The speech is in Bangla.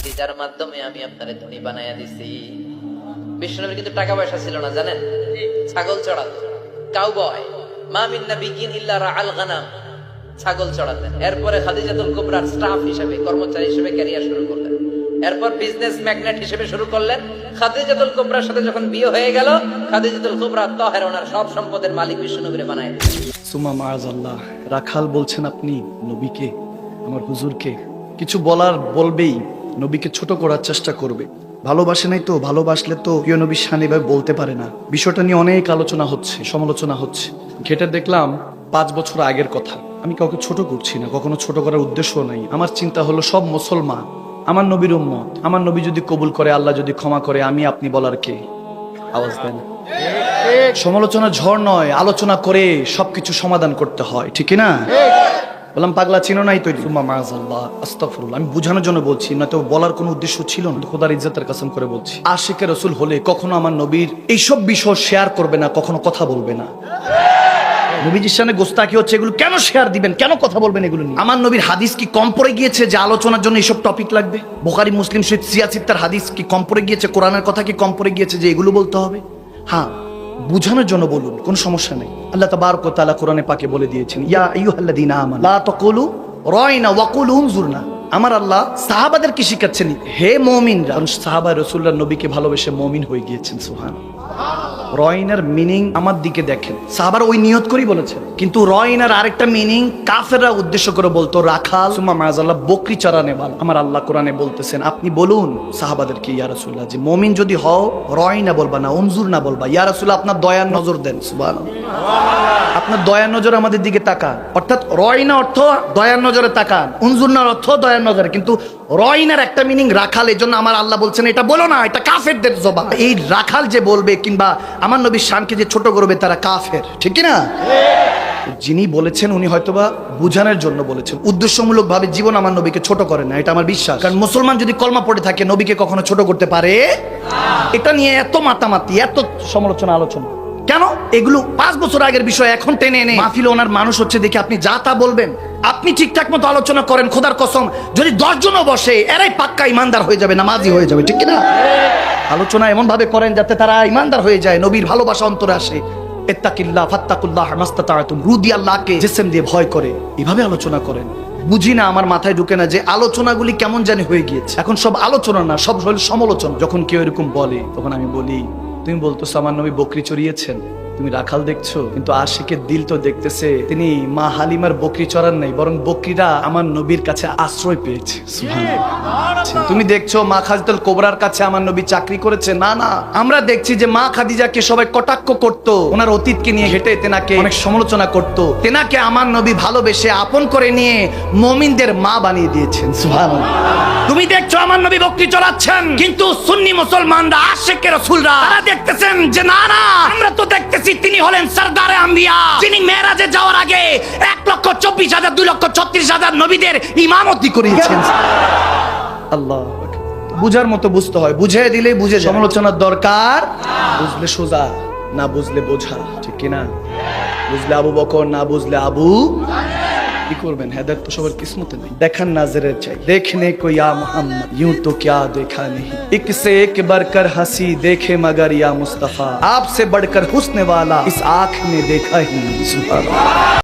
দিছি, যার মাধ্যমে আমি আপনারে ধনী বানাইয়া দিছি। বিষ্ণুনবীর কিন্তু টাকা পয়সা ছিল না, জানেন? ছাগল চড়াতো, কাউবয়। মা মিন নাবিয়্যিন ইল্লা রাআল গানাম, ছাগল চড়াতেন। এরপরে খাদিজাতুল কুবরার স্টাফ হিসেবে, কর্মচারী হিসেবে ক্যারিয়ার শুরু করলেন। এরপর বিজনেস ম্যাগনেট হিসেবে শুরু করলেন। খাদিজাতুল কুবরার সাথে যখন বিয়ে হয়ে গেল, খাদিজাতুল কুবরা তাহের ওনার সব সম্পদের মালিক বিষ্ণুনবীরে বানায় দিলেন। সুমা মাআযাল্লাহ, রাখাল বলছেন আপনি নবীকে, আমার হুজুরকে কিছু বলার বলবেই, নবীকে ছোট করার চেষ্টা করবে। ভালোবাসে নাই তো, ভালোবাসলে তো প্রিয় নবীর শানে ভাবে বলতে পারে না। বিষয়টা নিয়ে অনেক আলোচনা হচ্ছে, সমালোচনা হচ্ছে। ঘেটে দেখলাম 5 বছর আগের কথা। আমি কাউকে ছোট করছি না, কখনো ছোট করার উদ্দেশ্য নাই। আমার চিন্তা হলো সব মুসলমান আমার নবীর উম্মত। আমার নবী যদি কবুল করে, আল্লাহ যদি ক্ষমা করে, আমি আপনি বলার কে? আওয়াজ দেন। সমালোচনা ঝড় নয়, আলোচনা করে সবকিছু সমাধান করতে হয়, ঠিক না? বললাম পাগলা চিনো নাই তো? সুম্মা মাআযাল্লাহ, আস্তাগফিরুল্লাহ। আমি বোঝানোর জন্য বলছি, না তো বলার কোনো উদ্দেশ্য ছিল না। খোদার ইজ্জতের কসম করে বলছি, আশিকে রাসূল হলে কখনো আমার নবীর এইসব বিষয় শেয়ার করবে না, কখনো কথা বলবে না। নবীজির সামনে গোস্তাকি হচ্ছে, এগুলো কেন শেয়ার দিবেন, কেন কথা বলবেন এগুলো নিয়ে? আমার নবীর হাদিস কি কম পড়ে গিয়েছে যে আলোচনার জন্য এইসব টপিক লাগবে? বুখারী মুসলিম শরীফ সিয়াসিত্তার হাদিস কি কম পড়ে গিয়েছে? কোরআনের কথা কি কম পড়ে গিয়েছে যে এগুলো বলতে হবে? হ্যাঁ, বুঝানোর জন্য বলুন, কোনো সমস্যা নেই। আল্লাহ তাবারক ওয়া তাআলা কোরআনে পাকে বলে দিয়েছেন, ইয়া আইয়ুহাল্লাযীনা আমানু লা তাকুলু রাইনা ওয়া কুলু উনজুরনা। আমার আল্লাহ সাহাবাদেরকে শিখাচ্ছেন, হে মুমিনরা। কারণ সাহাবা রাসূলুল্লাহ নবীকে ভালোবেসে মুমিন হয়ে গিয়েছেন। সুবহানাল্লাহ। রয়নার মিনিং আমার দিকে দেখেন, সাহাবার ওই নিয়ত করেই বলেছেন। কিন্তু রয়নার আরেকটা মিনিং কাফেররা উদ্দেশ্য করে বলতো, রাখাল সুম্মা মাআযাল্লাহ, বকরি চড়ানে বালা। আমার আল্লাহ কোরআনে বলতেছেন, আপনি বলুন সাহাবাদেরকে, ইয়া রাসূলুল্লাহ, যে মুমিন যদি হও রয়না বলবা না, উনজুর না বলবা। ইয়া রাসূলুল্লাহ, আপনার দয়ার নজর দেন। সুবহানাল্লাহ, আপনার দয়ার নজর আমাদের দিকে তাকান। অর্থাৎ রয়না অর্থ দয়ার নজরে তাকান, উনজুর না অর্থ দয়ার নজরে। কিন্তু রয়নার একটা মিনিং রাখাল, এজন্য আমার আল্লাহ বলছেন এটা বলো না, এটা কাফেরদের জবান। এই রাখাল যে বলবে কিংবা আমার নবীর শানকে যে ছোট করবে, তারা কাফের, ঠিক না? যিনি বলেছেন উনি হয়তোবা বুঝানোর জন্য বলেছেন, উদ্দেশ্যমূলক ভাবে জীবন আমার নবীকে ছোট করে না, এটা আমার বিশ্বাস। কারণ মুসলমান যদি কলমা পড়ে থাকে, নবীকে কখনো ছোট করতে পারে? এটা নিয়ে এত মাতামাতি, এত সমালোচনা, আলোচনা কেন? এগুলো 5 বছর আগের বিষয় এখন টেনে এনে মাহফিলে ওনার মানুষ হচ্ছে দেখে আপনি যা তা বলবেন। আপনি ঠিকঠাক মতো আলোচনা করেন, খোদার কসম যদি 10 জনও বসে, এরাই পাক্কা ইমানদার হয়ে যাবে, নামাজি হয়ে যাবে, ঠিক না? আলোচনা এমন ভাবে করেন যাতে তারা ইমানদার হয়ে যায়, নবীর ভালোবাসা অন্তরে আসে। ইত্তাকিল্লাহ ফাত্তাকুল্লাহ মাস্তাতাতুম, রুদি আল্লাহকে জিসম দিয়ে ভয় করে, এভাবে আলোচনা করেন। বুঝি না, আমার মাথায় ঢুকে না যে আলোচনাগুলি কেমন জানি হয়ে গিয়েছে। এখন সব আলোচনা না, সব হল সমালোচনা। যখন কেউ এরকম বলে, তখন আমি বলি, তুমি বলতেছো আমার নবী বকরি চড়িয়েছেন, তুমি রাখাল দেখছো, কিন্তু আশিকের দিল তো দেখতেছে তিনি মা হালিমার বকরি চড়ান নাই, বরং বকরিরা আমার নবীর কাছে আশ্রয় পেয়েছে। সুবহানাল্লাহ। তুমি দেখছো মা খাদিজাতুল কুবরার কাছে আমার নবী চাকরি করেছে, না না, আমরা দেখছি যে মা খাদিজাকে সবাই কটাক্ষ করত, ওনার অতীতকে নিয়ে হেঁটে তেনাকে অনেক সমালোচনা করত। তেনাকে আমার নবী ভালোবেসে আপন করে নিয়ে মুমিনদের মা বানিয়ে দিয়েছেন। সুবহানাল্লাহ। তুমি দেখছো আমার নবী বকরি চড়াচ্ছেন, কিন্তু সুন্নি মুসলমানরা, আশিকে রাসূলরা, তারা দেখতেছেন যে না না, আমরা তো দেখতেছি তিনি হলেন সরদারে আম্বিয়া, যিনি মেরাজে যাওয়ার আগে 1,24,000 2,36,000 নবীদের ইমামতি করিয়েছেন। আল্লাহ, বুঝার মতো বুঝতে হয়, বুঝে দিলে বুঝে যায়। সমালোচনার দরকার বুঝলে সোজা, না বুঝলে বোঝা, ঠিক কিনা? বুঝলে আবু বকর, না বুঝলে আবু কি করবেন? হেদায়েত তো সবার কিসমতে নেই। দেখান নাজরের চাই, দেখনে কো ইয়া মুহাম্মদ, यूं तो क्या देखा नहीं, एक से एक बढ़कर हंसी देखे मगर या मुस्तफा, आपसे बढ़कर हुस्न वाला इस आँख ने देखा ही नहीं। सुभान अल्लाह।